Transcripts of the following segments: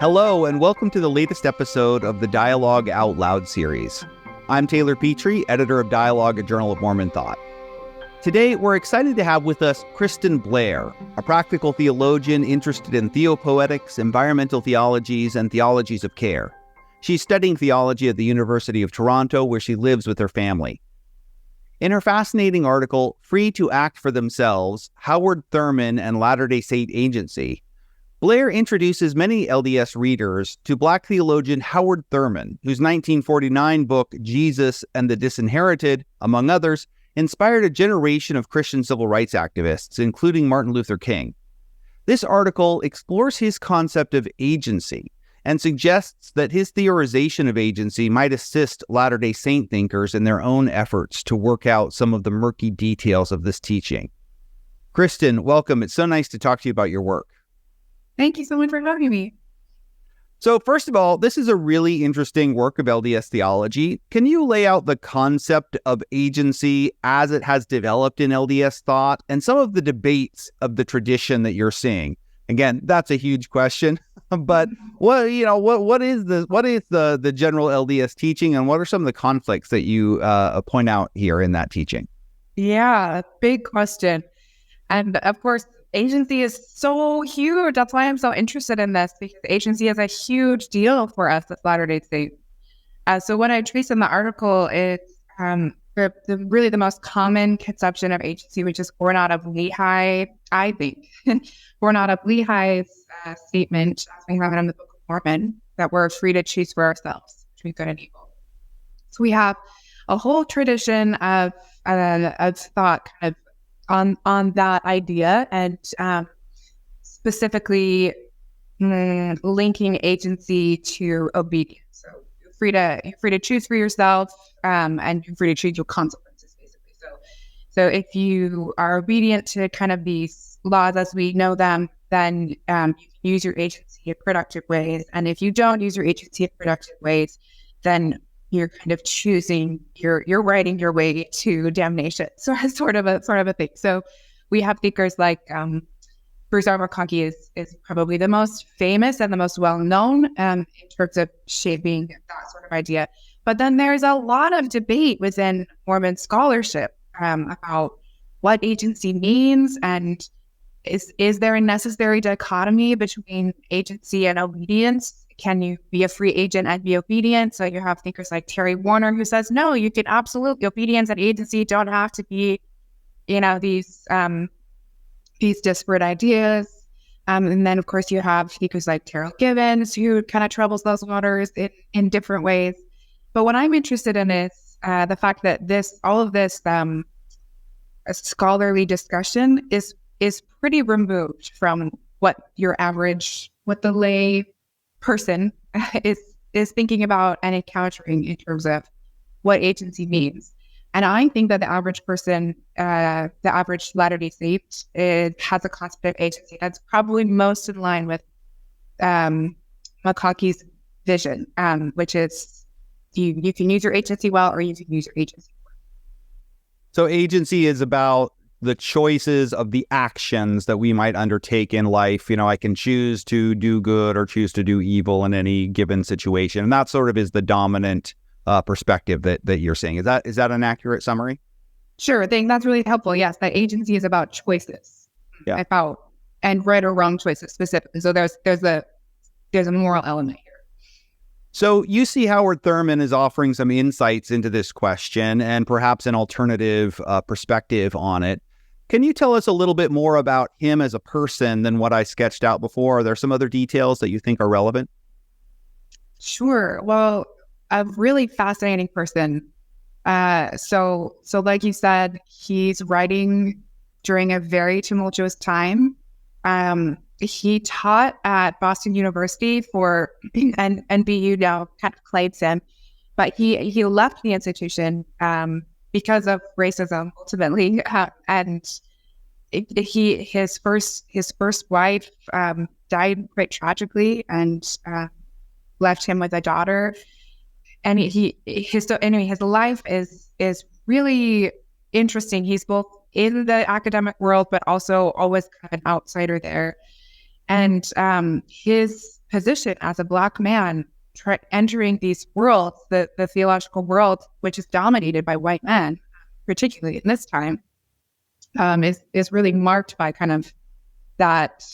Hello, and welcome to the latest episode of the Dialogue Out Loud series. I'm Taylor Petrey, editor of Dialogue at Journal of Mormon Thought. Today, we're excited to have with us Kristen Blair, a practical theologian interested in theopoetics, environmental theologies, and theologies of care. She's studying theology at the University of Toronto, where she lives with her family. In her fascinating article, Free to Act for Themselves, Howard Thurman and Latter-day Saint Agency, Blair introduces many LDS readers to Black theologian Howard Thurman, whose 1949 book, Jesus and the Disinherited, among others, inspired a generation of Christian civil rights activists, including Martin Luther King. This article explores his concept of agency and suggests that his theorization of agency might assist Latter-day Saint thinkers in their own efforts to work out some of the murky details of this teaching. Kristen, welcome. It's so nice to talk to you about your work. Thank you so much for having me. So first of all, this is a really interesting work of LDS theology. Can you lay out the concept of agency as it has developed in LDS thought and some of the debates of the tradition that you're seeing? Again, that's a huge question, but what is the general LDS teaching, and what are some of the conflicts that you point out here in that teaching? Yeah, big question. And of course, agency is so huge. That's why I'm so interested in this, because agency is a huge deal for us as Latter-day Saints. So what I trace in the article is really the most common conception of agency, which is born out of Lehi, I think, born out of Lehi's statement, as we have it in the Book of Mormon, that we're free to choose for ourselves between good and evil. So we have a whole tradition of thought kind of on that idea, and specifically linking agency to obedience. So you're free to choose for yourself, and you're free to choose your consequences, basically. So if you are obedient to kind of these laws as we know them, then you can use your agency in productive ways. And if you don't use your agency in productive ways, then you're kind of choosing, you're writing your way to damnation. So it's sort of a thing. So we have thinkers like Bruce R. McConkie is probably the most famous and the most well-known in terms of shaping that sort of idea. But then there's a lot of debate within Mormon scholarship about what agency means, and is there a necessary dichotomy between agency and obedience? Can you be a free agent and be obedient? So you have thinkers like Terry Warner, who says, no, you can absolutely, obedience and agency don't have to be, these disparate ideas. And then, of course, you have thinkers like Terrell Gibbons, who kind of troubles those waters in different ways. But what I'm interested in is the fact that all of this scholarly discussion is pretty removed from what the lay person is thinking about and encountering in terms of what agency means. And I think that the average person, the average Latter-day Saint, has a concept of agency that's probably most in line with McConkie's vision, which is you can use your agency well, or you can use your agency well. So agency is about the choices of the actions that we might undertake in life. I can choose to do good or choose to do evil in any given situation. And that sort of is the dominant perspective that you're saying. Is that an accurate summary? Sure. I think that's really helpful. Yes, that agency is about choices. Yeah. About and right or wrong choices specifically. So there's a moral element here. So you see Howard Thurman is offering some insights into this question and perhaps an alternative perspective on it. Can you tell us a little bit more about him as a person than what I sketched out before? Are there some other details that you think are relevant? Sure. Well, a really fascinating person. So like you said, he's writing during a very tumultuous time. He taught at Boston University and BU now kind of claims him, but he left the institution because of racism ultimately, and his first wife died quite tragically and left him with a daughter, and his life is really interesting. He's both in the academic world, but also always kind of an outsider there. And his position as a Black man entering these worlds, the theological world, which is dominated by white men, particularly in this time, is really marked by kind of that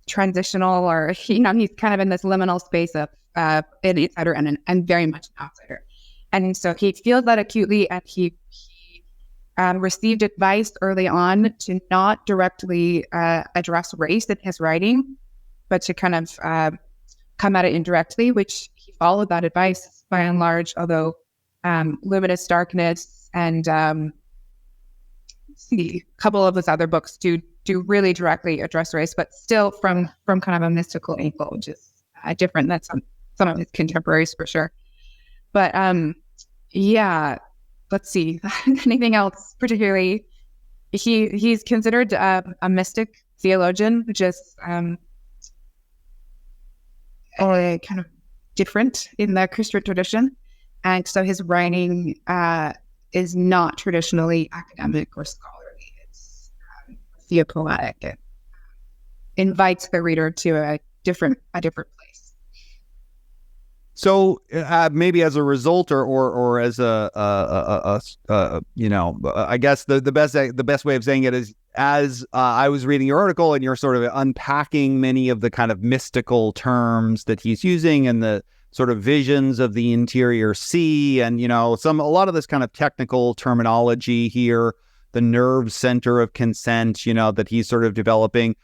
transitional, or he's kind of in this liminal space of an insider and very much an outsider. And so he feels that acutely, and he received advice early on to not directly address race in his writing, but to kind of come at it indirectly, which he followed that advice by and large, although Luminous Darkness and a couple of his other books do really directly address race, but still from kind of a mystical angle, which is different than some of his contemporaries for sure. But let's see. Anything else particularly? He's considered a mystic theologian, which is kind of different in the Christian tradition. And so his writing is not traditionally academic or scholarly. It's theopoetic. It invites the reader to a different place. So maybe as a result, or as I guess the best way of saying it is, as I was reading your article and you're sort of unpacking many of the kind of mystical terms that he's using and the sort of visions of the interior sea, and a lot of this kind of technical terminology here, the nerve center of consent, that he's sort of developing.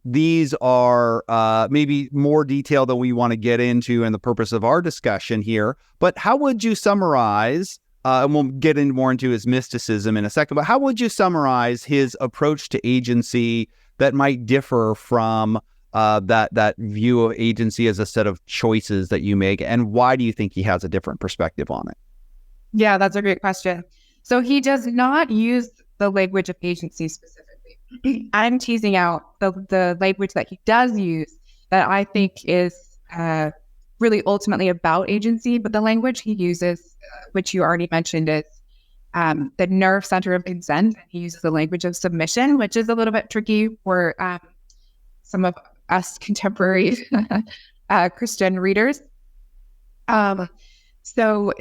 These are maybe more detail than we want to get into in the purpose of our discussion here. But how would you summarize, and we'll get more into his mysticism in a second, but how would you summarize his approach to agency that might differ from that view of agency as a set of choices that you make? And why do you think he has a different perspective on it? Yeah, that's a great question. So he does not use the language of agency specifically. I'm teasing out the language that he does use that I think is really ultimately about agency, but the language he uses, which you already mentioned, is the nerve center of consent. He uses the language of submission, which is a little bit tricky for some of us contemporary Christian readers. So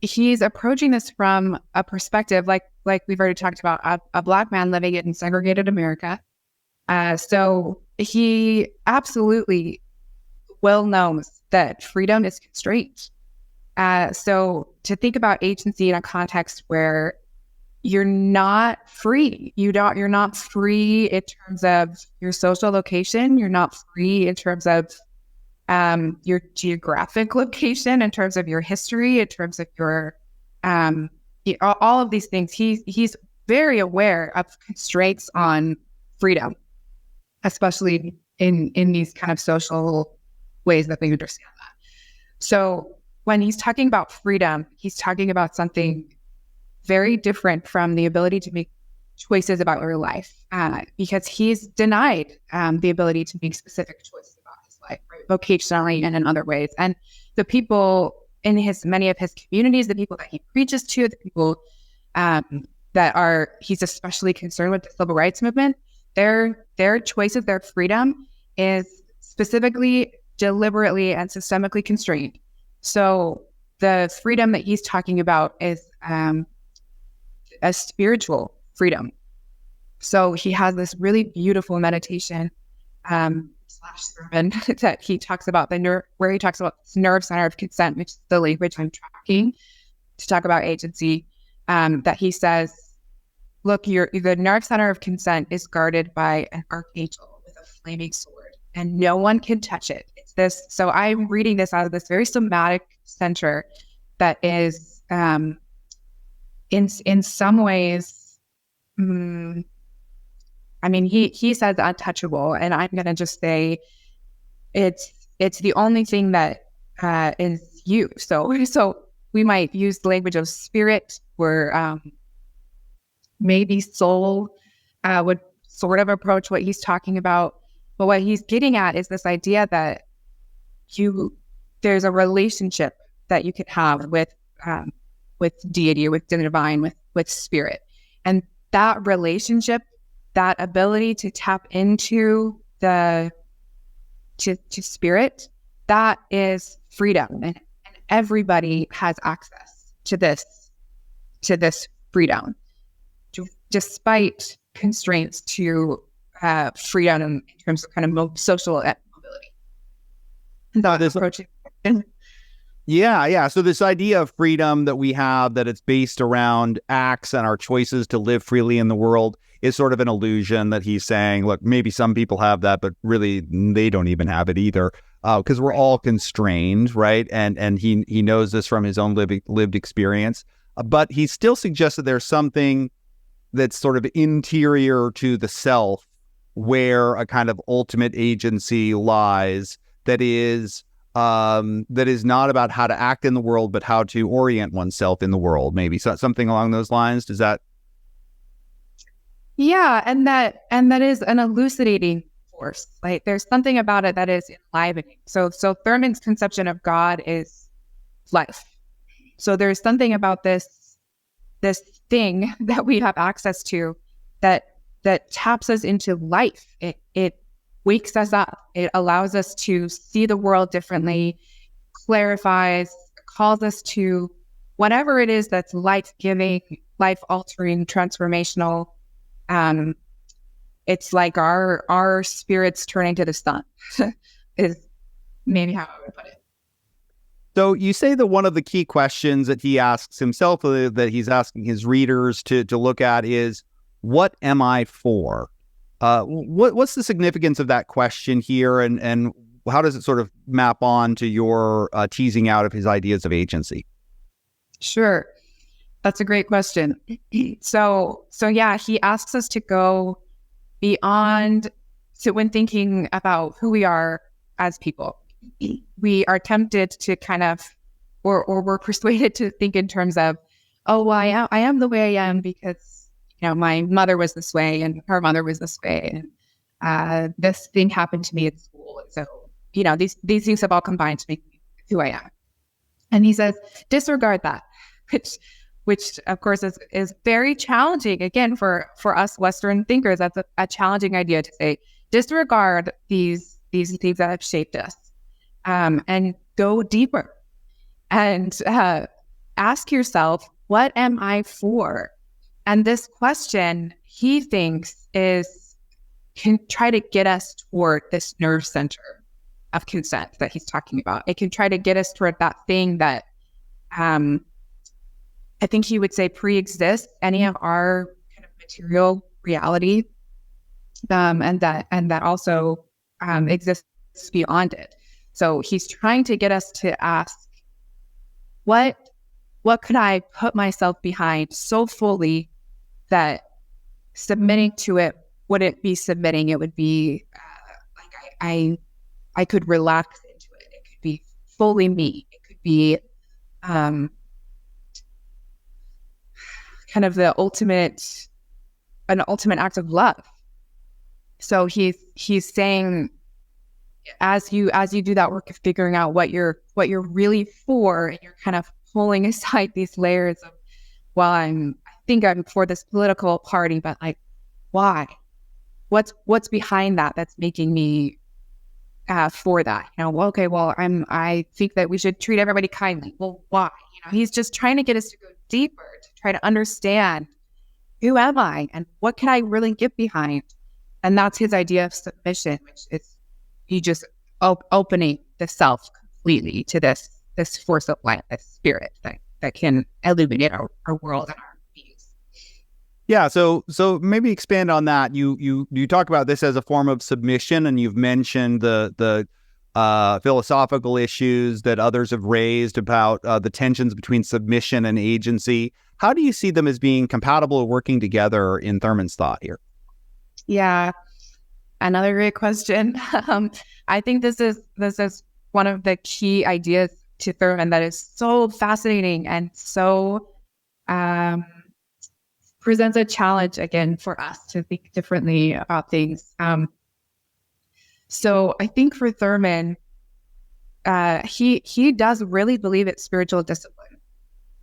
he's approaching this from a perspective, like we've already talked about, a Black man living in segregated America. So he absolutely well knows that freedom is constrained. So to think about agency in a context where you're not free, you're not free in terms of your social location, you're not free in terms of your geographic location, in terms of your history, in terms of your all of these things. He's very aware of constraints on freedom, especially in these kind of social ways that we understand that. So when he's talking about freedom, he's talking about something very different from the ability to make choices about your life, because he's denied the ability to make specific choices about his life, right? Vocationally and in other ways. And the people in many of his communities, the people that he preaches to, the people he's especially concerned with the civil rights movement, their choices, their freedom is specifically, deliberately, and systemically constrained. So the freedom that he's talking about is a spiritual freedom. So he has this really beautiful meditation sermon that he talks about where he talks about this nerve center of consent, which is the language I'm tracking to talk about agency. That he says, look, the nerve center of consent is guarded by an archangel with a flaming sword, and no one can touch it. It's this. So I'm reading this out of this very somatic center that is, in some ways, he says untouchable, and I'm going to just say it's the only thing that is you. So we might use the language of spirit, where maybe soul would sort of approach what he's talking about. But what he's getting at is this idea that there's a relationship that you could have with deity, with the divine, with spirit. And that relationship, that ability to tap into the to spirit, that is freedom, and everybody has access to this freedom, despite constraints to freedom in terms of kind of social mobility. That approach. Yeah. So this idea of freedom that we have, that it's based around acts and our choices to live freely in the world, is sort of an illusion that he's saying, look, maybe some people have that, but really they don't even have it either, because we're all constrained, right? And he knows this from his own lived experience. But he still suggests that there's something that's sort of interior to the self, where a kind of ultimate agency lies, that is not about how to act in the world, but how to orient oneself in the world. Maybe something along those lines. Does that? Yeah, and that is an elucidating force. Like, there's something about it that is enlivening. So Thurman's conception of God is life. So there's something about this thing that we have access to that taps us into life. It wakes us up. It allows us to see the world differently, clarifies, calls us to whatever it is that's life-giving, life-altering, transformational. It's like our spirits turning to the sun is maybe how I would put it. So you say that one of the key questions that he asks himself, that he's asking his readers to look at, is, what am I for? What's the significance of that question here, and how does it sort of map on to your teasing out of his ideas of agency? Sure. That's a great question. So yeah, he asks us to go beyond, so when thinking about who we are as people, we are tempted to kind of, or we're persuaded to think in terms of, oh, well, I am the way I am because, my mother was this way and her mother was this way, and this thing happened to me at school. And so, these things have all combined to make me who I am. And he says, disregard that, which of course is very challenging. Again, for us Western thinkers, that's a challenging idea to say. Disregard these things that have shaped us, and go deeper, and ask yourself, what am I for? And this question, he thinks, can try to get us toward this nerve center of consent that he's talking about. It can try to get us toward that thing that I think he would say pre-exists any of our kind of material reality, and that also exists beyond it. So he's trying to get us to ask, what could I put myself behind so fully that submitting to it wouldn't be submitting? It would be like I could relax into it. It could be fully me. It could be kind of an ultimate act of love. So he's saying, as you do that work of figuring out what you're really for, and you're kind of pulling aside these layers of, well, I think I'm for this political party, but like, why? What's behind that that's making me for that? I think that we should treat everybody kindly. Well, why? He's just trying to get us to go deeper, to try to understand, who am I and what can I really get behind? And that's his idea of submission, which is you just opening the self completely to this force of light, this spirit that can illuminate our world and our views. Yeah, so maybe expand on that. You talk about this as a form of submission, and you've mentioned the philosophical issues that others have raised about the tensions between submission and agency. How do you see them as being compatible or working together in Thurman's thought here? Yeah, another great question. I think this is one of the key ideas to Thurman that is so fascinating and so presents a challenge again for us to think differently about things. So I think for Thurman, he does really believe it's spiritual discipline.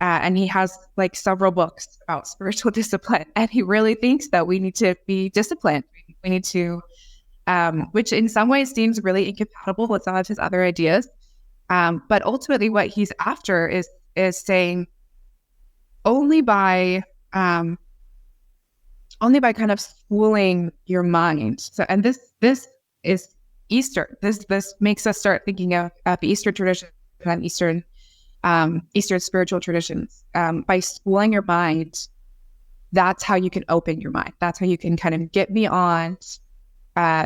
And he has like several books about spiritual discipline, and he really thinks that we need to be disciplined. We need to which in some ways seems really incompatible with some of his other ideas. But ultimately what he's after is saying only by kind of schooling your mind. So, and this is Easter. This makes us start thinking of Easter tradition and Eastern spiritual traditions. By schooling your mind, that's how you can open your mind. That's how you can kind of get beyond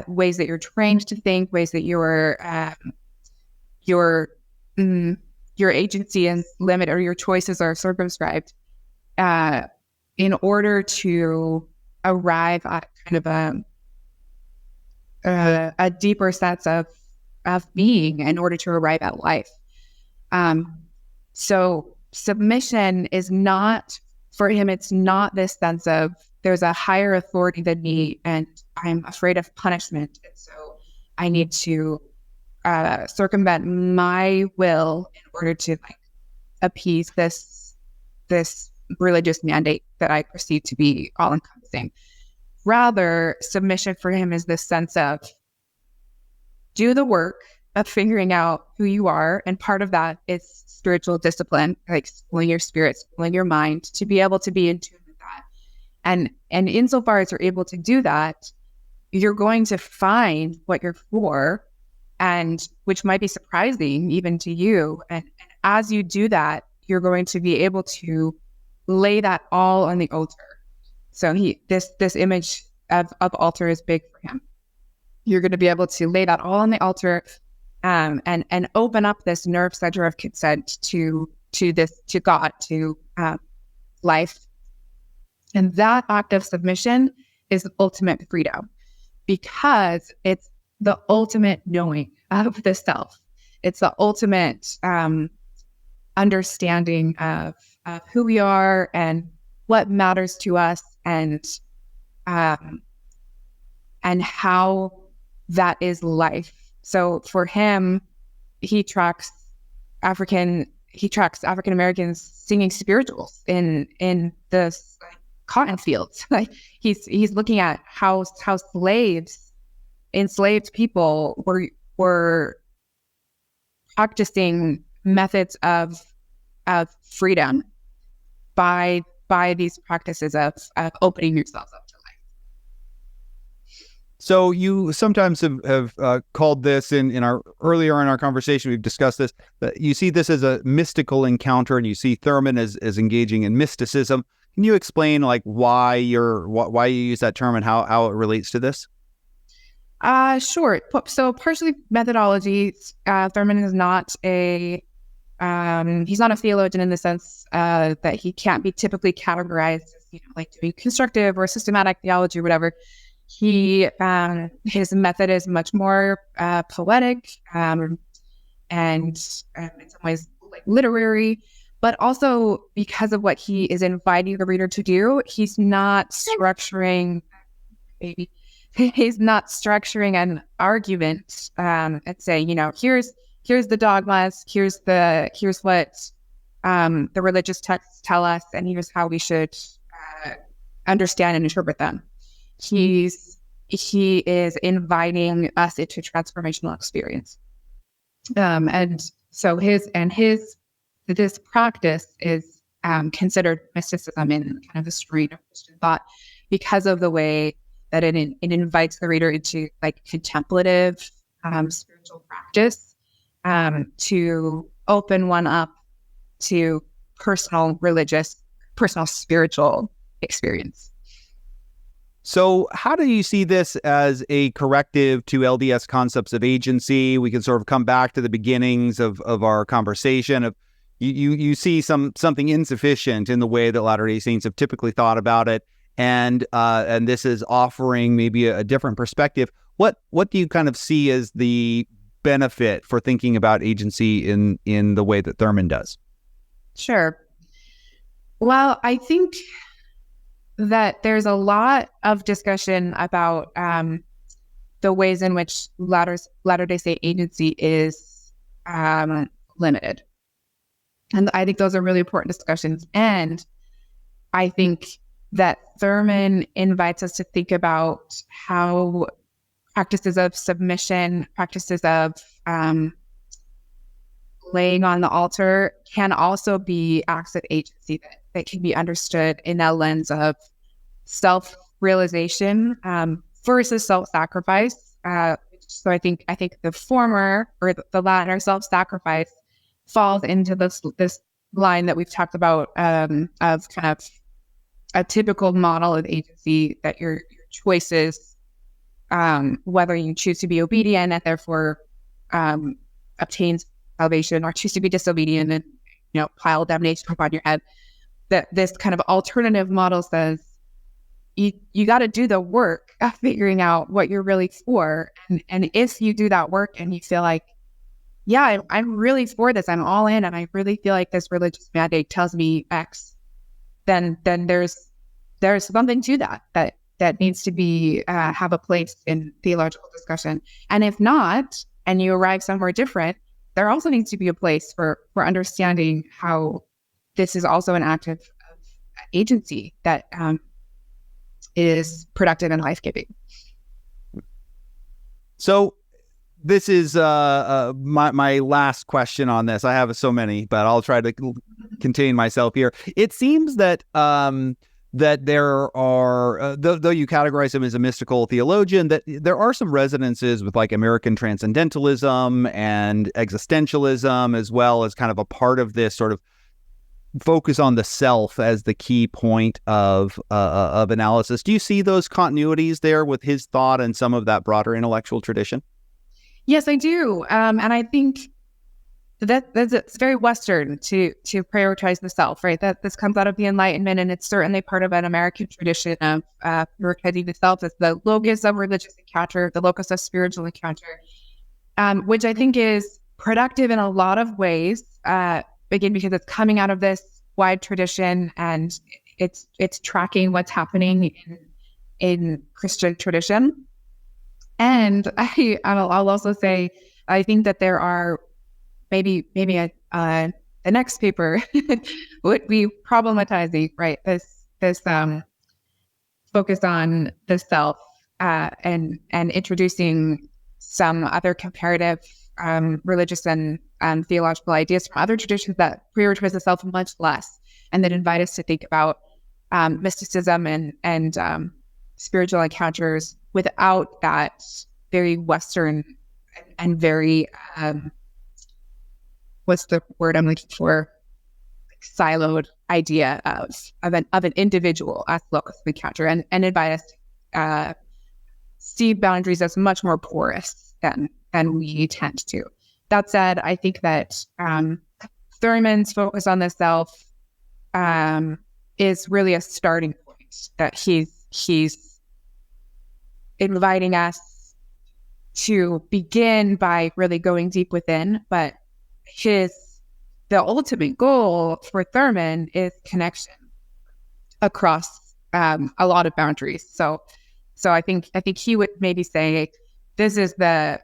ways that you're trained to think, ways that your agency is limited or your choices are circumscribed, in order to arrive at kind of a deeper sense of being, in order to arrive at life. So submission is not, for him, it's not this sense of there's a higher authority than me and I'm afraid of punishment. And so I need to circumvent my will in order to appease this religious mandate that I perceive to be all encompassing. Rather, submission for him is this sense of do the work of figuring out who you are. And part of that is spiritual discipline, like schooling your spirit, schooling your mind to be able to be in tune with that. And insofar as you're able to do that, you're going to find what you're for, and which might be surprising even to you. And as you do that, you're going to be able to lay that all on the altar. So this image of altar is big for him. You're going to be able to lay that all on the altar, and open up this nerve center of consent to God, to life. And that act of submission is ultimate freedom, because it's the ultimate knowing of the self. It's the ultimate understanding of who we are and what matters to us, and how that is life. So for him, he tracks African Americans singing spirituals in the cotton fields. Like he's looking at how enslaved people were practicing methods of freedom by these practices of opening yourselves up to life. So you sometimes have called this earlier in our conversation, we've discussed this, that you see this as a mystical encounter, and you see Thurman as engaging in mysticism. Can you explain why you use that term and how it relates to this? Sure. So partially methodology. Thurman is not he's not a theologian in the sense that he can't be typically categorized as doing constructive or systematic theology or whatever. His method is much more poetic, and in some ways literary, but also because of what he is inviting the reader to do, he's not structuring an argument and saying, here's the dogmas, here's what the religious texts tell us, and here's how we should understand and interpret them. He is inviting us into transformational experience. And so this practice is considered mysticism in kind of the street of Christian thought, because of the way that it invites the reader into contemplative spiritual practice, to open one up to personal spiritual experience. So how do you see this as a corrective to LDS concepts of agency? We can sort of come back to the beginnings of our conversation of you see something insufficient in the way that Latter-day Saints have typically thought about it. And this is offering maybe a different perspective. What do you kind of see as the benefit for thinking about agency in the way that Thurman does? Sure. Well, I think that there's a lot of discussion about the ways in which Latter-day Saint agency is limited. And I think those are really important discussions. And I think that Thurman invites us to think about how practices of submission, practices of laying on the altar can also be acts of agency that can be understood in that lens of self-realization versus self-sacrifice. So I think the former or the latter, self-sacrifice, falls into this line that we've talked about of kind of a typical model of agency, that your choices, whether you choose to be obedient and therefore obtains salvation, or choose to be disobedient and pile damnation upon your head, that this kind of alternative model says you got to do the work of figuring out what you're really for, and if you do that work and you feel like, yeah, I'm really for this, I'm all in, and I really feel like this religious mandate tells me X, then there's something to that needs to be have a place in theological discussion. And if not, and you arrive somewhere different, there also needs to be a place for understanding how this is also an act of agency that is productive and life-giving. So this is my last question on this. I have so many, but I'll try to contain myself here. It seems that that there are, though you categorize him as a mystical theologian, that there are some resonances with like American transcendentalism and existentialism, as well as kind of a part of this sort of focus on the self as the key point of analysis. Do you see those continuities there with his thought and some of that broader intellectual tradition? Yes, I do. And I think it's very Western to prioritize the self, right? That this comes out of the Enlightenment, and it's certainly part of an American tradition of prioritizing the self as the locus of religious encounter, the locus of spiritual encounter, which I think is productive in a lot of ways. Again, because it's coming out of this wide tradition, and it's tracking what's happening in Christian tradition. And I'll also say, I think that there are maybe the next paper would be problematizing, right? This focus on the self and introducing some other comparative religious and theological ideas from other traditions that prioritize the self much less, and that invite us to think about mysticism and spiritual encounters without that very Western and very what's the word I'm looking for? Like siloed idea of an individual as locus of encounter, and invite us to see boundaries as much more porous than we tend to. That said, I think that Thurman's focus on the self is really a starting point, that he's inviting us to begin by really going deep within, but the ultimate goal for Thurman is connection across a lot of boundaries. So I think he would maybe say this is the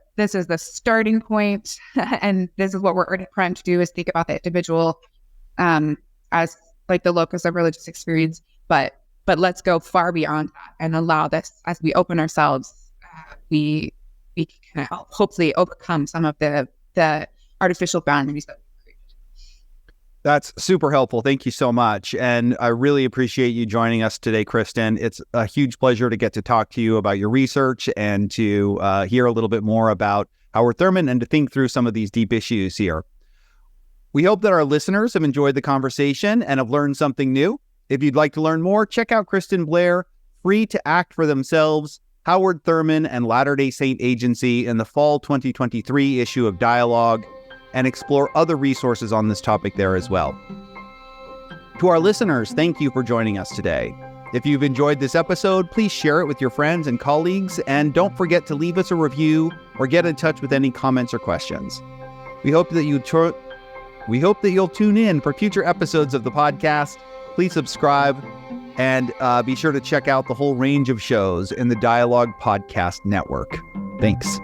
starting point, and this is what we're primed to do, is think about the individual as like the locus of religious experience, but let's go far beyond that and allow this, as we open ourselves, we can hopefully overcome some of the artificial boundaries that we created. That's super helpful. Thank you so much. And I really appreciate you joining us today, Kristen. It's a huge pleasure to get to talk to you about your research and to hear a little bit more about Howard Thurman and to think through some of these deep issues here. We hope that our listeners have enjoyed the conversation and have learned something new. If you'd like to learn more, check out Kristen Blair, Free to Act for Themselves, Howard Thurman and Latter-day Saint Agency in the fall 2023 issue of Dialogue, and explore other resources on this topic there as well. To our listeners, thank you for joining us today. If you've enjoyed this episode, please share it with your friends and colleagues, and don't forget to leave us a review or get in touch with any comments or questions. We hope that you'll tune in for future episodes of the podcast. Please subscribe, and be sure to check out the whole range of shows in the Dialogue Podcast Network. Thanks.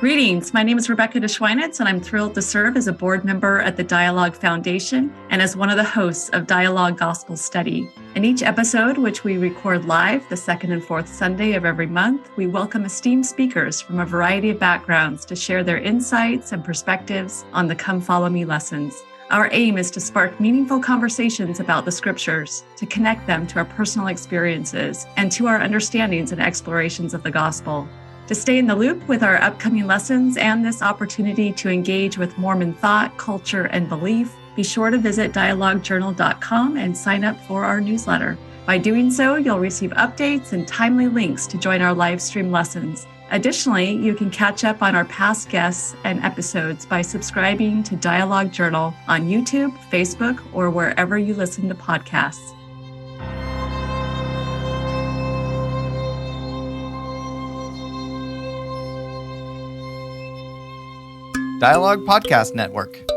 Greetings. My name is Rebecca DeSchweinitz, and I'm thrilled to serve as a board member at the Dialogue Foundation and as one of the hosts of Dialogue Gospel Study. In each episode, which we record live the second and fourth Sunday of every month, we welcome esteemed speakers from a variety of backgrounds to share their insights and perspectives on the Come Follow Me lessons. Our aim is to spark meaningful conversations about the scriptures, to connect them to our personal experiences and to our understandings and explorations of the gospel. To stay in the loop with our upcoming lessons and this opportunity to engage with Mormon thought, culture, and belief, be sure to visit dialoguejournal.com and sign up for our newsletter. By doing so, you'll receive updates and timely links to join our live stream lessons. Additionally, you can catch up on our past guests and episodes by subscribing to Dialogue Journal on YouTube, Facebook, or wherever you listen to podcasts. Dialogue Podcast Network.